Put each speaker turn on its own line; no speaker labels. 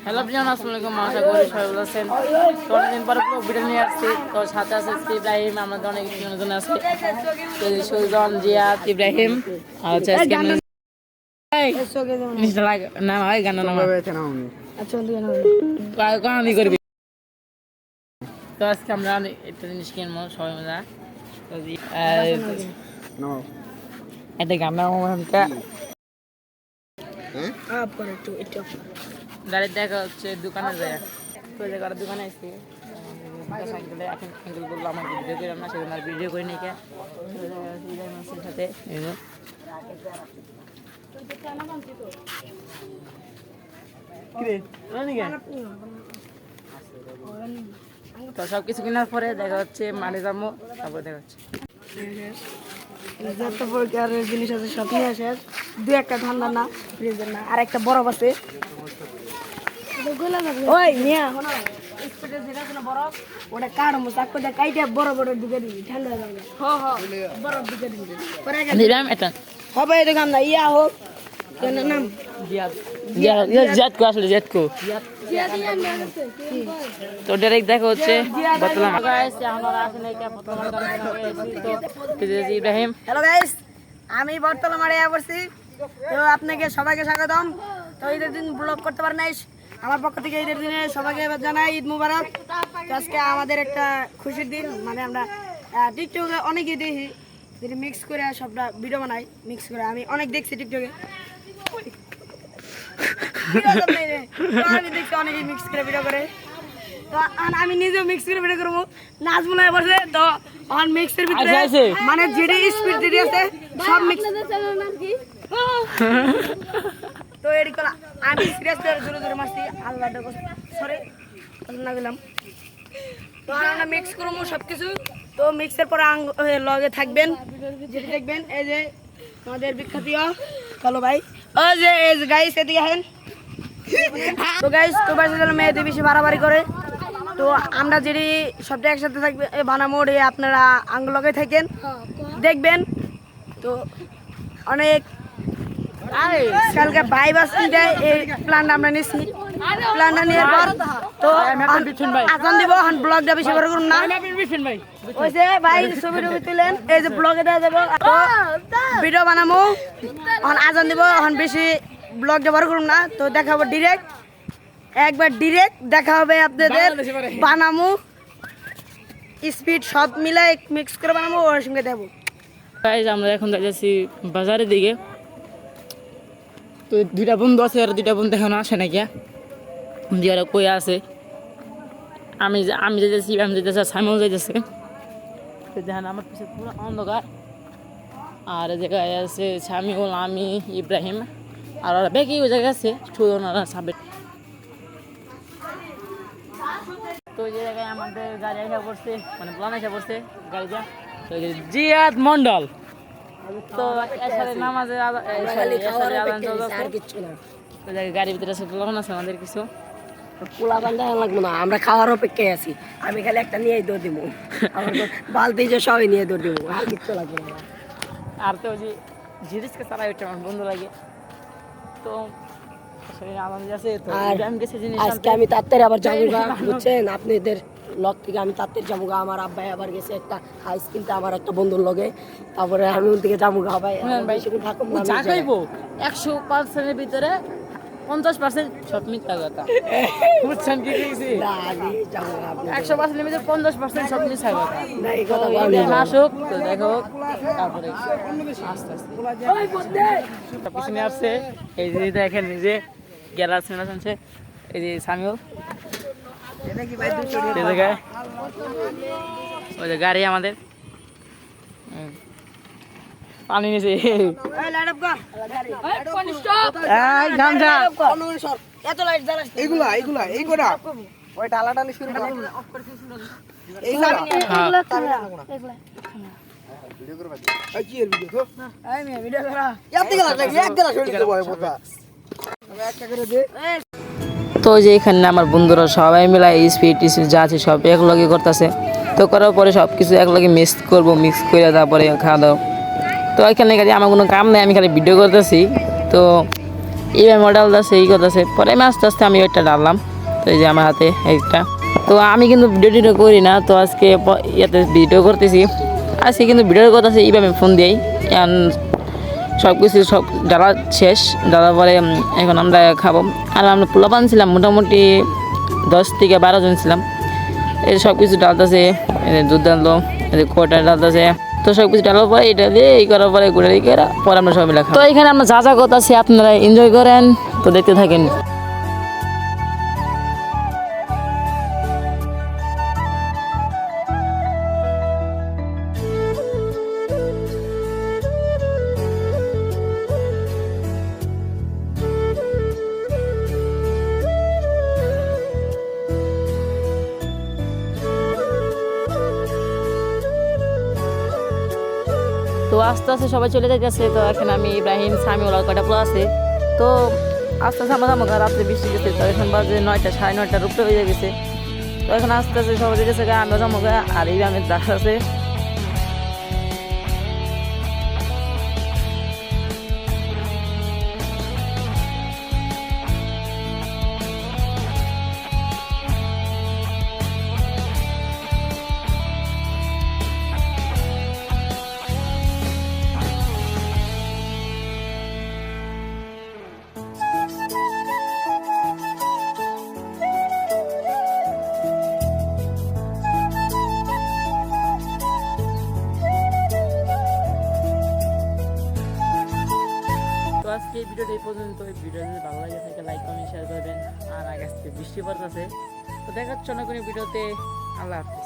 Hello Priyan, আসসালামু আলাইকুম। আশা করি সবাই ভালো আছেন। তো অনেকদিন পরে ভিডিও নিয়ে আসছি। তো সাথে আছে ইব্রাহিম, আমাদের অনেক জন আছে, সুজন, জিয়াদ, ইব্রাহিম আর হচ্ছে আজকে না ভাই গান না আমি করবি। তো আজকে আমরা একটা জিনিস কিনবো সবাই মিলে। এটা গান গাড়ির দেখা হচ্ছে দোকানে যায়, দোকানে আসছি সাইকেলে। এখন সাইকেল বললো আমাকে ভিডিও করে না, সেজন্য আর ভিডিও করে নিয়ে সাথে তো সব কিছু কেনার পরে দেখা হচ্ছে মাঠে যাবো, তারপরে দেখা হচ্ছে
যত প্রকারের জিনিস আছে সব নিয়ে আসে। দু একটা ঠান্ডা না, ফ্রিজের না, আর একটা বরফ আছে। ওই নিয়া শোনো, স্পিডের যেটা আছে না বরফ, ওটা কাটমো চাকু দিয়ে কাইটা বরফ ওটা ঢুকে দিবি, ঠান্ডা হয়ে যাবে। বরফ ঢুকে দিবি পরে
এটা
হবে। এটা কাম না ইয়া হোক নাম
জিয়াদ কো আসলে জিয়াদ কো তো ডাইরেক্ট দেখা হচ্ছে বর্তমান ইব্রাহিম।
হ্যালো গাইস, আমি বর্তলা মারে পড়ছি। তো আপনাকে সবাইকে স্বাগতম। তো ঈদের দিন ব্লগ করতে পারেন নাই, আমার পক্ষ থেকে ঈদের দিনে সবাইকে জানাই ঈদ মুবারক। তো আজকে আমাদের একটা খুশির দিন, মানে আমরা টিকটকে অনেকেই দেখি যেটা মিক্স করে সবটা ভিডিও বানাই। মিক্স করে আমি অনেক দেখছি টিকটকে, আমি দেখছি অনেকেই মিক্স করে ভিডিও করে। তো আমি নিজেও মিক্স করে ভিডিও করবো, নাচ মনে হয় বসে। তো মিক্সের ভিতরে মানে যেটা স্পিড যেটি আছে সব মিক্স। তো এটি করা আমি সিরিয়াস জোরে জোরে মারছি, আল্লাহ সরি না গেলাম। তো আমরা মিক্স করবো সব কিছু। তো মিক্সের পরে লগে থাকবেন, যেটি দেখবেন এই যে আমাদের বিখ্যাত কালো ভাই। ও যে গাইস এদিকে আসেন। তো গাইস তো মেয়েদের বেশি বাড়াবাড়ি করে। তো আমরা যেটি সবটা একসাথে থাকবে বানামোড়ে, আপনারা আঙ্গুলকে থাকেন দেখবেন। তো অনেক কালকে ভাই বাসিটা এই প্ল্যানটা আমরা নিচ্ছি। প্ল্যানটা নেওয়ার পর তো আজান দিব। এখন ব্লগটা বেশি করে করুন না, ওই যে ভাই ছবি টবি তুলেন, এই যে ব্লগে দেওয়া যাবো। তো ভিডিও বানাবো, এখন আজান দিব। এখন বেশি ব্লগটা বড় করুন না। তো দেখা হবে ডিরেক্ট, একবার ডিরেক্ট দেখা হবে আপনাদের। বানামু স্পিড সব মিলাই মিক্স করে বানাবো, ওর সঙ্গে দেবো।
আমরা এখন যাচ্ছি বাজারের দিকে। তো দুইটা বন্ধু আছে, আর দুইটা বন্ধু এখন আসে নাকি, যারা কই আছে। আমি যেতেছি, আমি যেতেছি, সাইমন যেতেছে। দেখেন আমার পিছনে পুরো অন্ধকার, আর জায়গায় আছে সামিউল, আমি, ইব্রাহিম, আর ওরা বেঁকে ওই জায়গায় আছে শুধু ওনারা সাবেক। তো ওই জায়গায় আমাদের গাড়ি এসে পড়ছে, মানে প্লান এসে পড়ছে গাড়িটা। তো জিয়াদ মন্ডল তো নামাজে গাড়ির ভিতরে প্লান আছে আমাদের কিছু
পোলা বান্ধা লাগবো না, আমরা খাওয়ার অপেক্ষায় আছি। আমি খালি একটা নিয়ে দৌড় দিব, বালতি যে সবাই নিয়ে দৌড় দিব, আর কিচ্ছু লাগবে না।
আর তো যে জিনিসকে চালাই হচ্ছে আমার বন্ধু লাগে। তো
আজকে আমি তাড়াতাড়ি আবার যাবো, বুঝছেন? আপনাদের লগ থেকে আমি তাড়াতাড়ি যাবো। আমার আব্বাই আবার গেছে একটা হাইস কিনতে আমার একটা বন্ধুর লগে। তারপরে আমি ওর দিকে যাবো। ভাই থাকুন
100%-এর ভিতরে 50% সব মিথ্যা কথা, বুঝছেন কি? 100%-এর ভিতরে 50% সব মিথ্যা কথা। আসুক তো দেখো, তারপরে আস্তে আস্তে পিছনে আসছে। এই যে দেখেন নিজে গ্যালাস আছে, এই যে সামিউল ওই যে গাড়ি আমাদের পানি নিচে তো যে এখানে আমার বন্ধুরা সবাই মিলাই স্পিড যা আছে সব এক লগে করতেছে। তো করার পরে সব কিছু এক লগে মিক্স করবো, মিক্স করে তারপরে খাওয়া দাওয়া। তো এখানে আমার কোনো কাম নেই, আমি খালি ভিডিও করতেছি। তো এইভাবে মডেল আছে এই কথা আছে। পরে আমি আস্তে আস্তে আমি ওইটা ডাললাম, তো এই যে আমার হাতে একটা। তো আমি কিন্তু ভিডিও টিডিও করি না, তো আজকে ইয়াতে ভিডিও করতেছি। আজকে কিন্তু ভিডিওর কথা আছে এইভাবে ফোন দিয়েই সব কিছু সব ডালা শেষ, ডালার পরে এখন আমরা খাবো। আর আমরা পোলাপান ছিলাম মোটামুটি 10 থেকে 12 জন ছিলাম। এই সব কিছু ডালতেছে, দুধ ডাললো, কোটা ডালতেছে। তো সব কিছু ডালার পরে এটা দিয়ে এই করার পরে ঘুরে দিয়ে পরে আমরা সবাই মিলে খাবো। তো এখানে আমরা যা যা কথা আছে আপনারা এনজয় করেন, তো দেখতে থাকেন। তো আস্তে আস্তে সবাই চলে যাইতেছে। তো এখন আমি ইব্রাহিম সামি ওলা কয়টা পুরো আছে। তো আস্তে আস্তে আমার রাত্রে বৃষ্টি গেছে, তো এখন বাজে 9টা 9:30 উপরে হয়ে গেছে। তো এখন আস্তে আস্তে সবাই যেতেছে, আমিও যাবো। আর ইব্রাহিমের দেখা আছে। তো আজকে এই ভিডিওটা এই পর্যন্ত। এই ভিডিও যদি ভালো লাগে থাকে লাইক কমেন্ট শেয়ার করবেন। আর আগে আজকে বৃষ্টি পড়তেছে, তো দেখা হচ্ছে অন্য কোনো ভিডিওতে। আল্লাহ হাফেজ।